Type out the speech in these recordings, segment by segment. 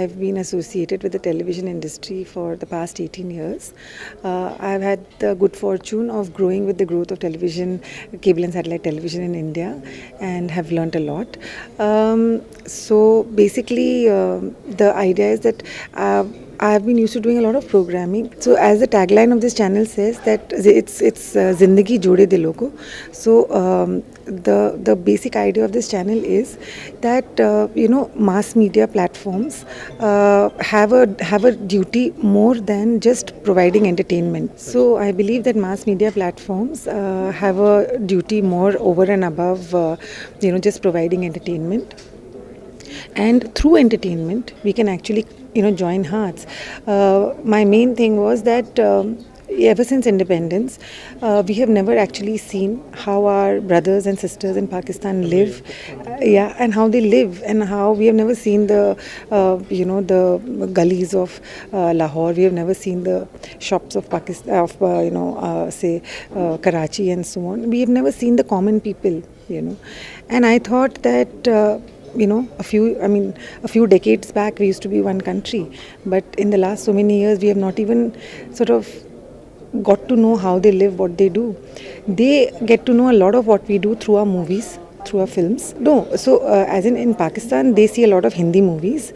I've been associated with the television industry for the past 18 years. I've had the good fortune of growing with the growth of television, cable and satellite television in India, and have learnt a lot. So basically, the idea is that I have been used to doing a lot of programming. So as the tagline of this channel says that it's Zindagi Jode Dilon Ko. So the basic idea of this channel is that mass media platforms have a duty more than just providing entertainment. So I believe that mass media platforms have a duty more over and above just providing entertainment. And through entertainment we can actually join hearts. My main thing was that ever since independence we have never actually seen how our brothers and sisters in Pakistan live, and how they live, and how we have never seen the the gullies of Lahore. We have never seen the shops of Pakistan, of say Karachi and so on. We have never seen the common people, and I thought that a few decades back we used to be one country, but in the last so many years we have not even sort of got to know how they live, what they do. They get to know a lot of what we do through our movies, through our films. No, so as in Pakistan, they see a lot of Hindi movies,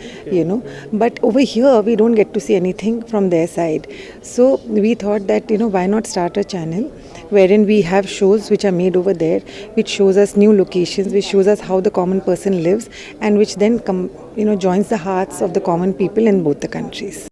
but over here we don't get to see anything from their side. So we thought that, why not start a channel wherein we have shows which are made over there, which shows us new locations, which shows us how the common person lives, and which then joins the hearts of the common people in both the countries.